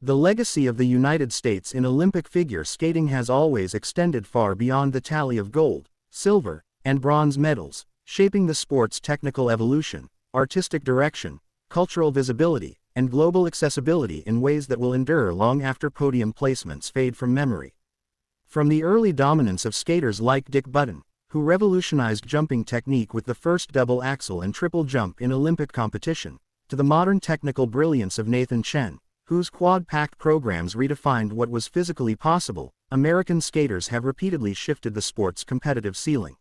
The legacy of the United States in Olympic figure skating has always extended far beyond the tally of gold, silver, and bronze medals, shaping the sport's technical evolution, artistic direction, cultural visibility, and global accessibility in ways that will endure long after podium placements fade from memory. From the early dominance of skaters like Dick Button, who revolutionized jumping technique with the first double axel and triple jump in Olympic competition, to the modern technical brilliance of Nathan Chen, whose quad-packed programs redefined what was physically possible, American skaters have repeatedly shifted the sport's competitive ceiling.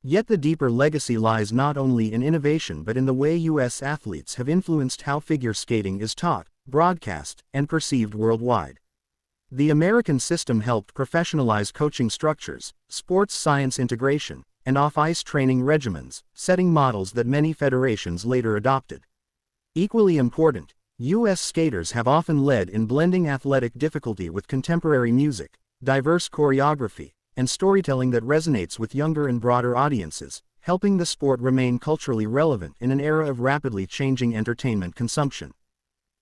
Yet the deeper legacy lies not only in innovation but in the way U.S. athletes have influenced how figure skating is taught, broadcast, and perceived worldwide. The American system helped professionalize coaching structures, sports science integration, and off-ice training regimens, setting models that many federations later adopted. Equally important, U.S. skaters have often led in blending athletic difficulty with contemporary music, diverse choreography, and storytelling that resonates with younger and broader audiences, helping the sport remain culturally relevant in an era of rapidly changing entertainment consumption.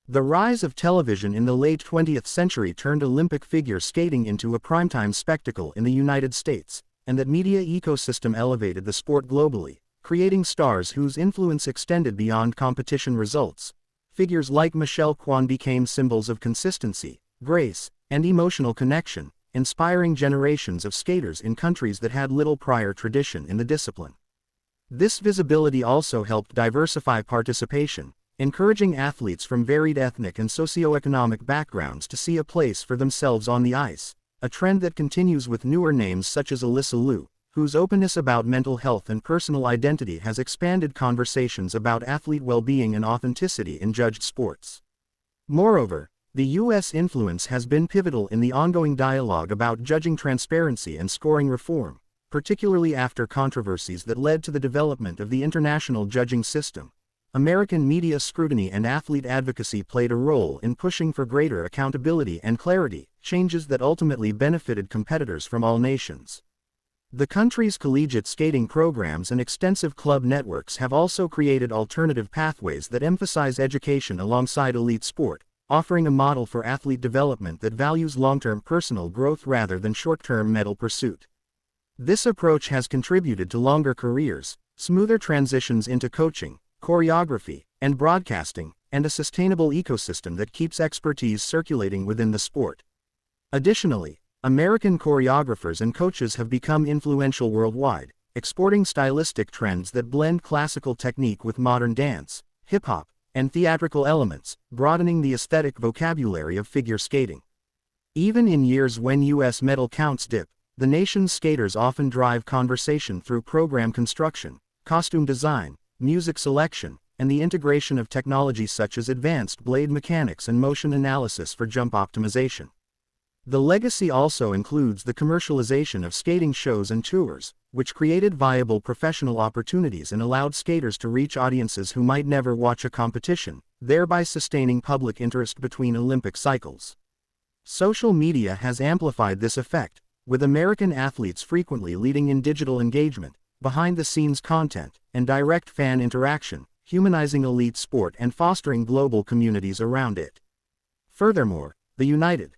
The rise of television in the late 20th century turned Olympic figure skating into a primetime spectacle in the United States, and that media ecosystem elevated the sport globally, creating stars whose influence extended beyond competition results. Figures like Michelle Kwan became symbols of consistency, grace, and emotional connection, inspiring generations of skaters in countries that had little prior tradition in the discipline. This visibility also helped diversify participation, encouraging athletes from varied ethnic and socioeconomic backgrounds to see a place for themselves on the ice, a trend that continues with newer names such as Alyssa Liu, whose openness about mental health and personal identity has expanded conversations about athlete well-being and authenticity in judged sports. Moreover, the U.S. influence has been pivotal in the ongoing dialogue about judging transparency and scoring reform, particularly after controversies that led to the development of the international judging system. American media scrutiny and athlete advocacy played a role in pushing for greater accountability and clarity, changes that ultimately benefited competitors from all nations. The country's collegiate skating programs and extensive club networks have also created alternative pathways that emphasize education alongside elite sport, offering a model for athlete development that values long-term personal growth rather than short-term medal pursuit. This approach has contributed to longer careers, smoother transitions into coaching, choreography, and broadcasting, and a sustainable ecosystem that keeps expertise circulating within the sport. Additionally, American choreographers and coaches have become influential worldwide, exporting stylistic trends that blend classical technique with modern dance, hip-hop, and theatrical elements, broadening the aesthetic vocabulary of figure skating. Even in years when U.S. medal counts dip, the nation's skaters often drive conversation through program construction, costume design, music selection, and the integration of technologies such as advanced blade mechanics and motion analysis for jump optimization. The legacy also includes the commercialization of skating shows and tours, which created viable professional opportunities and allowed skaters to reach audiences who might never watch a competition, thereby sustaining public interest between Olympic cycles. Social media has amplified this effect, with American athletes frequently leading in digital engagement, behind-the-scenes content, and direct fan interaction, humanizing elite sport and fostering global communities around it. Furthermore, the United